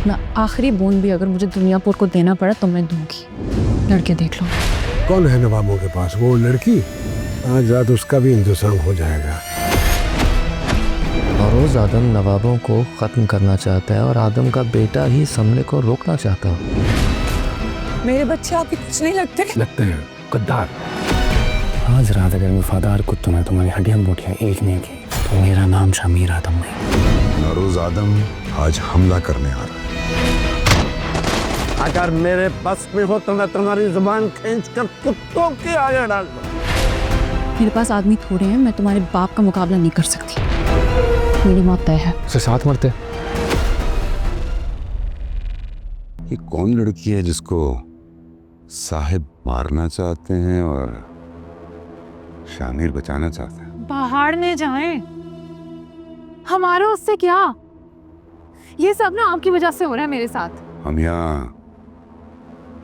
ना आखिरी बूंद भी अगर मुझे दुनियापुर को देना पड़ा तो मैं दूंगी। लड़के देख लो। कौन है नवाबों के पास? वो लड़की? आज रात उसका भी इंतजाम हो जाएगा। नौरोज आदम नवाबों को ख़त्म करना चाहता है और आदम का बेटा ही इस हमले को रोकना चाहता है। मेरे बच्चे आपके कुछ नहीं लगते हैं गद्दार। आज रात अगर वफादार कुत्तों ने तुम्हारी हड्डियां बोटियां एक नहीं की तो मेरा नाम शमीर आदम नहीं। नौरोज आदम आज हमला करने आ रहा है। अगर मेरे बस में हो तो मैं तुम्हारी जुबान खींचकर कुत्तों के आगे डाल दूं। मेरे पास आदमी थोड़े हैं, मैं तुम्हारे बाप का मुकाबला नहीं कर सकती। मेरी मौत तय है। उसे साथ मरते। ये कौन लड़की है जिसको साहिब मारना चाहते हैं और शामिर बचाना चाहते हैं? पहाड़ में जाएं, हमारा उससे क्या? ये सब ना आपकी वजह से हो रहा है मेरे साथ। हम यहाँ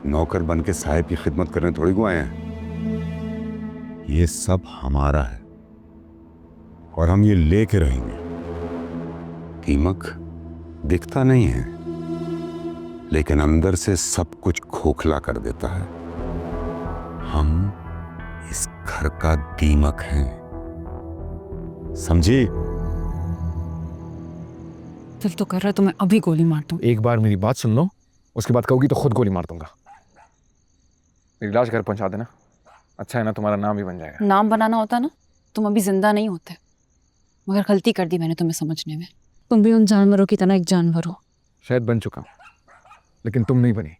नौकर बन के साहिब की खिदमत करने थोड़ी को आए हैं। ये सब हमारा है और हम ये लेके रहेंगे। दीमक दिखता नहीं है लेकिन अंदर से सब कुछ खोखला कर देता है। हम इस घर का दीमक हैं, समझी? दिल तो कर रहा है तो मैं अभी गोली मार दूं। एक बार मेरी बात सुन लो, उसके बाद कहोगी तो खुद गोली मार दूंगा। मेरी लाश घर पहुंचा देना। अच्छा है ना, तुम्हारा नाम भी बन जाएगा। नाम बनाना होता ना तुम अभी जिंदा नहीं होते, मगर गलती कर दी मैंने तुम्हें समझने में। तुम भी उन जानवरों की तरह एक जानवर हो। शायद बन चुका हूं लेकिन तुम नहीं बनी,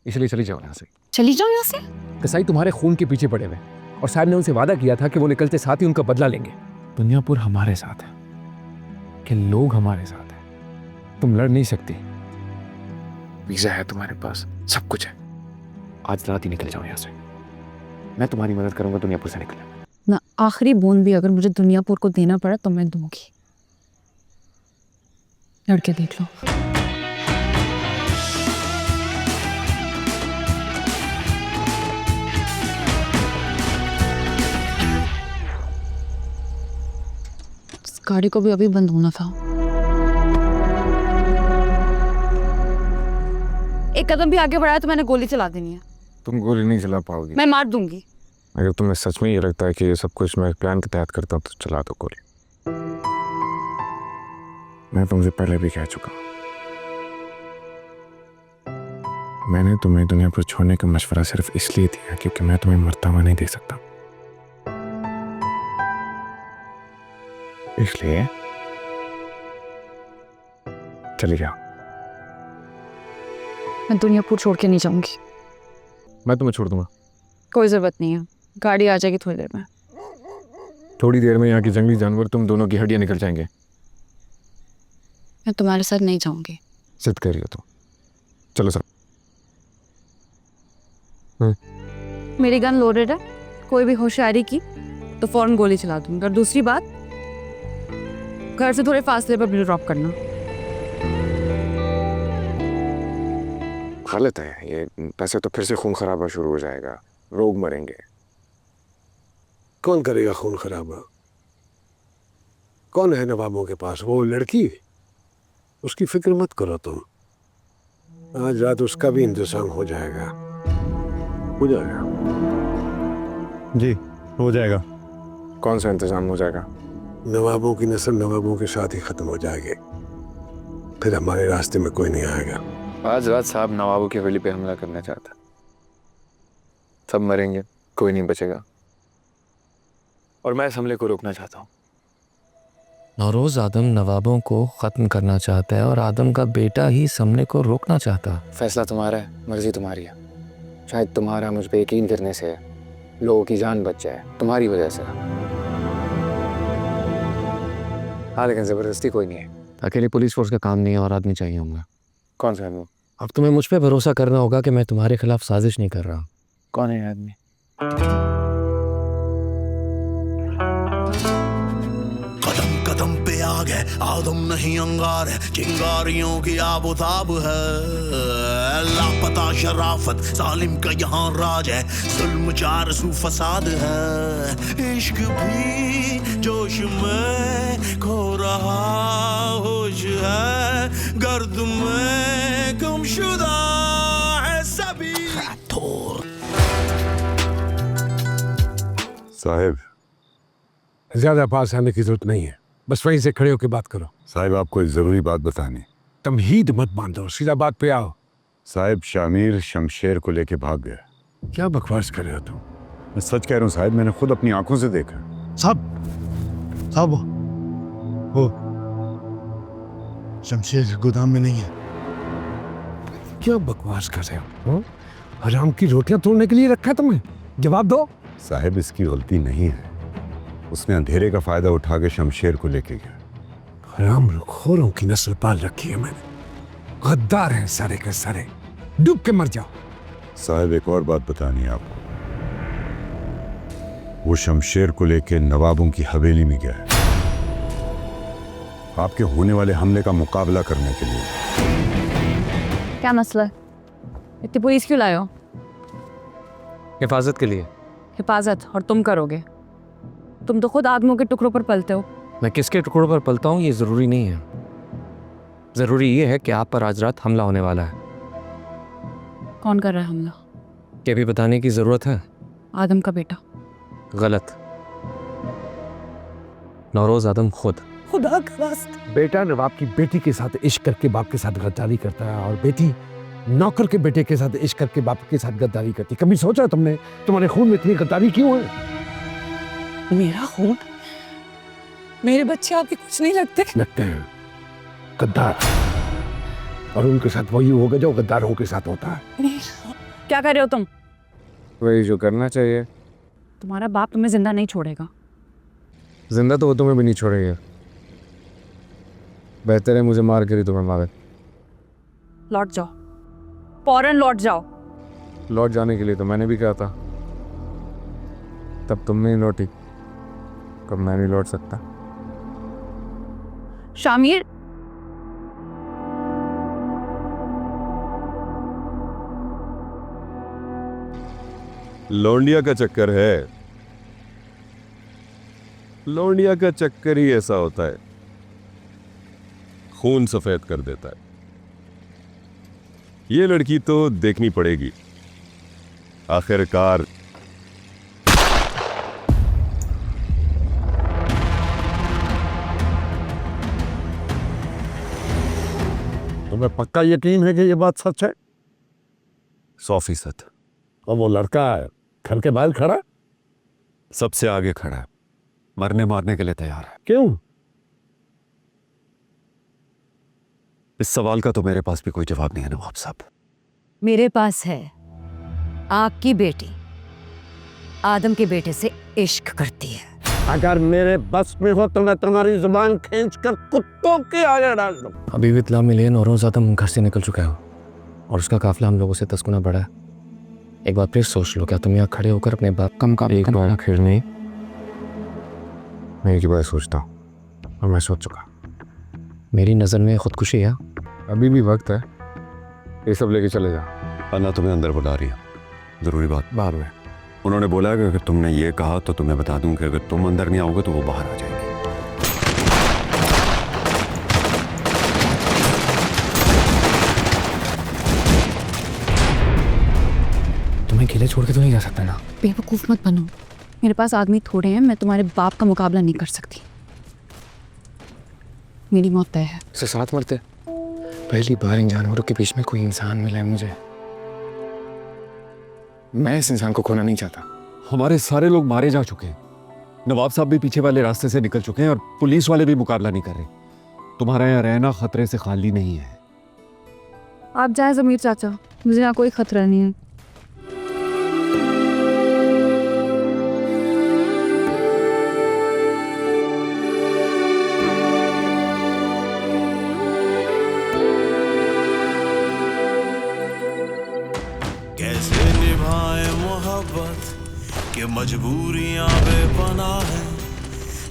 इसलिए चली जाओ यहाँ से। चली जाओ यहाँ से? कसाई तुम्हारे खून के पीछे पड़े हुए और साहब ने उनसे वादा किया था कि वो निकलते साथ ही उनका बदला लेंगे। दुनियापुर हमारे साथ है कि लोग हमारे साथ हैं। तुम लड़ नहीं सकती। वीजा है तुम्हारे पास, सब कुछ है। आज रात ही निकल जाओ यहाँ से। मैं तुम्हारी मदद करूंगा दुनियापुर से निकलने। ना आखिरी बूंद भी अगर मुझे दुनियापुर को देना पड़ा तो मैं दूंगी। लड़के देख लो। इस गाड़ी को भी अभी बंद होना था। एक कदम भी आगे बढ़ाया तो मैंने गोली चला देनी है। तुम गोली नहीं चला पाओगी। मैं मार दूंगी। अगर तुम्हें सच में ये लगता है कि ये सब कुछ मैं प्लान के तहत करता हूँ तो चला दो गोली। मैं तुमसे पहले भी कह चुका हूँ, मैंने तुम्हें दुनियापुर छोड़ने का मशवरा सिर्फ इसलिए दिया क्योंकि मैं तुम्हें मरता हुआ नहीं देख सकता। इसलिए चली जाओ। मैं दुनियापुर छोड़ के नहीं जाऊंगी। मैं तुम्हें छोड़ दूंगा। कोई जरूरत नहीं है, गाड़ी आ जाएगी थोड़ी देर में। थोड़ी देर में यहाँ के जंगली जानवर तुम दोनों की हड्डियां निकल जाएंगे। मैं तुम्हारे साथ नहीं जाऊंगी। सिद्ध कह रही हो तुम। चलो सब। मेरी गन लोडेड है, कोई भी होशियारी की तो फौरन गोली चला दूंगी। और दूसरी बात, घर से थोड़े फासले पर मुझे ड्रॉप करना। गलत है ये, पैसे तो फिर से खून खराबा शुरू हो जाएगा, लोग मरेंगे। कौन करेगा खून खराबा? कौन है नवाबों के पास? वो लड़की? उसकी फिक्र मत करो तुम। आज रात उसका भी इंतजाम हो जाएगा। हो जाएगा जी, हो जाएगा। कौन सा इंतजाम हो जाएगा? नवाबों की नस्ल नवाबों के साथ ही खत्म हो जाएगी, फिर हमारे रास्ते में कोई नहीं आएगा। आज रात साहब नवाबों की हवेली पे हमला करना चाहता। सब मरेंगे, कोई नहीं बचेगा और मैं इस हमले को रोकना चाहता हूँ। नौरोज आदम नवाबों को ख़त्म करना चाहता है और आदम का बेटा ही इस हमले को रोकना चाहता। फैसला तुम्हारा है, मर्जी तुम्हारी है। शायद तुम्हारा मुझ पे यकीन करने से लोगों की जान बच जाए, तुम्हारी वजह से। हाँ, लेकिन ज़बरदस्ती कोई नहीं है। अकेले पुलिस फोर्स का काम नहीं है और आदमी चाहिए होंगे। कौन सा आदमी? अब तुम्हें मुझ पे भरोसा करना होगा कि मैं तुम्हारे खिलाफ साजिश नहीं कर रहा। कौन है आदमी? कदम कदम पे आग है, आदम नहीं अंगार है, चिंगारियों की आबोताब है। लापता शराफत जालिम का यहाँ राज है, जुल्म चार सू फसाद है। इश्क भी जोश में खो रहा होश है, गर्द में गुमशुदा है सभी। साहब, ज्यादा पास आने की जरूरत नहीं है, बस वहीं से खड़े होकर बात करो। साहब आपको एक जरूरी बात बतानी। तमहीद मत बांधो, सीधा बात पे आओ। साहब, शामिर शमशेर को लेके भाग गया। क्या बकवास कर रहे हो तुम? मैं सच कह रहा हूँ साहब, मैंने खुद अपनी आंखों से देखा। साहब वो शमशेर गोदाम में नहीं है। क्या बकवास कर रहे हो? हाँ? हराम की रोटियां तोड़ने के लिए रखा है तुम्हें? जवाब दो। साहब, इसकी गलती नहीं है, उसने अंधेरे का फायदा उठा के शमशेर को लेके गया। हराम खोरों की नस्ल पाल रखी है मैंने, गद्दार हैं सारे के सारे, डूब के मर जाओ। साहब, एक और बात बतानी है आपको। वो शमशेर को लेके नवाबों की हवेली में गया है, आपके होने वाले हमले का मुकाबला करने के लिए। क्या मसला है? इतनी पुलिस क्यों लाए हो? हिफाजत के लिए। हिफाजत और तुम करोगे? तुम तो खुद आदमियों के टुकड़ों पर पलते हो। मैं किसके टुकड़ों पर पलता हूँ ये ज़रूरी नहीं है। ज़रूरी ये है कि आप पर आज रात हमला होने वाला है। कौन कर रहा है हमला? क्या भी बताने की ज़रूरत है? आदम का बेटा। गलत। नौरोज़ आदम खुद। खुदा का वास्ता। बेटा नवाब की बेटी के साथ इश्क करके बाप के साथ गद्दारी करता है, और बेटी नौकर के बेटे के साथ इश्क करके बाप के साथ गद्दारी करती। कभी सोचा तुमने तुम्हारे खून में इतनी गद्दारी क्यों है? मेरा खून? मेरे बच्चे आपके कुछ नहीं लगते? लगते हैं, गद्दार। और उनके साथ वही होगा जो गद्दारों के साथ होता है। क्या कर रहे हो तुम? वही जो करना चाहिए। तुम्हारा बाप तुम्हें जिंदा नहीं छोड़ेगा। जिंदा तो वो तुम्हें भी नहीं छोड़ेगा। बेहतर है मुझे मार कर ही तुम्हें मारे। लौट जाओ, फौरन लौट जाओ। लौट जाने के लिए तो मैंने भी कहा था, तब तुम नहीं लौटी, कब मैं नहीं लौट सकता। शामिर, लौंडिया का चक्कर है, लौंडिया का चक्कर ही ऐसा होता है, खून सफेद कर देता है। ये लड़की तो देखनी पड़ेगी आखिरकार। तुम्हें पक्का यकीन है कि ये बात सच है? 100%। और वो लड़का है घर के बाहर खड़ा, सबसे आगे खड़ा है, मरने मारने के लिए तैयार है। क्यों? इस सवाल का तो मेरे पास भी कोई जवाब नहीं है नवाब साहब। मेरे पास है। आपकी बेटी आदम के बेटे से इश्क करती है। अगर मेरे बस में हो तो मैं तुम्हारी जुबान खींच कर कुत्तों के आगे डाल दूं। अभी भी इत्तला मिली है नौरोज़ आदम घर से निकल चुका है और उसका काफिला हम लोगों से 10 गुना बड़ा है। एक बार फिर सोच लो, क्या तुम यहाँ खड़े होकर अपने बाप कम का एक बार आखिर नहीं? मैं एक ही बार सोचता हूँ और मैं सोच चुका। मेरी नज़र में खुदकुशी है। अभी भी वक्त है, ये सब लेके चले जा। अन्ना तुम्हें अंदर बुला रही है, जरूरी बात। बाहर में उन्होंने बोला कि अगर तुमने ये कहा तो तुम्हें बता दूं कि अगर तुम अंदर नहीं आओगे तो वो बाहर आ जाएगी। तुम्हें अकेले छोड़ के तो नहीं जा सकता ना। बेवकूफ मत बनो, मेरे पास आदमी थोड़े हैं, मैं तुम्हारे बाप का मुकाबला नहीं कर सकती। मेरी मौत तय है। उसे साथ मरते, पहली बार इन जानवरों के बीच में कोई इंसान मिला है मुझे। मैं इस इंसान को खोना नहीं चाहता। हमारे सारे लोग मारे जा चुके हैं, नवाब साहब भी पीछे वाले रास्ते से निकल चुके हैं और पुलिस वाले भी मुकाबला नहीं कर रहे। तुम्हारा यहाँ रहना खतरे से खाली नहीं है। आप जाए ज़मीर चाचा, मुझे यहाँ कोई खतरा नहीं है। कैसे निभाए मोहब्बत के मजबूरियां बेपनाह है।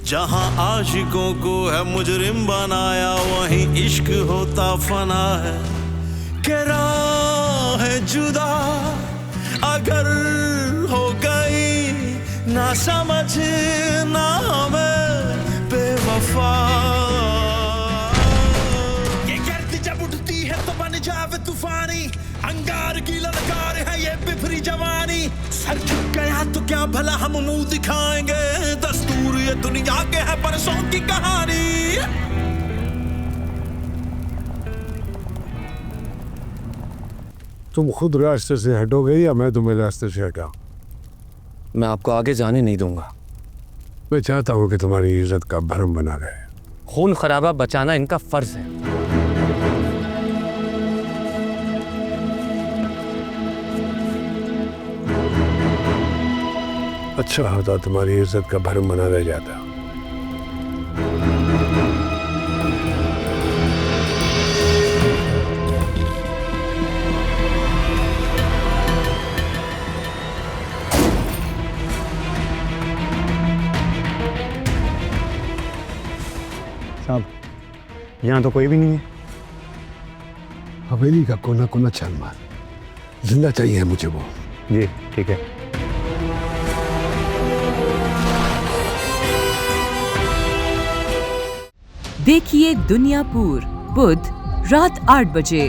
जहां आशिकों को है मुजरिम बनाया, वहीं इश्क होता फना है। के राह है जुदा अगर हो गई ना समझ ना हमें बेवफा। ये गर्द जब उठती है तो बन जाए वे तूफानी, अंगार की ललकार है ये बिफरी जवानी। सर झुक गया तो क्या भला हम मुंह दिखाएंगे, दस्तूर ये दुनिया के है परसों की कहानी। तुम खुद रास्ते से हटोगे या मैं तुम्हें रास्ते से हटाऊं? मैं आपको आगे जाने नहीं दूंगा। मैं चाहता हूँ कि तुम्हारी इज्जत का भरम बना रहे। खून खराबा बचाना इनका फर्ज है। अच्छा होता तुम्हारी इज्जत का भरम बना रह जाता। साहब यहाँ तो कोई भी नहीं है। हवेली का कोना कोना छान मार, जिंदा चाहिए मुझे वो। जी ठीक है। देखिए दुनियापुर बुध रात 8 बजे।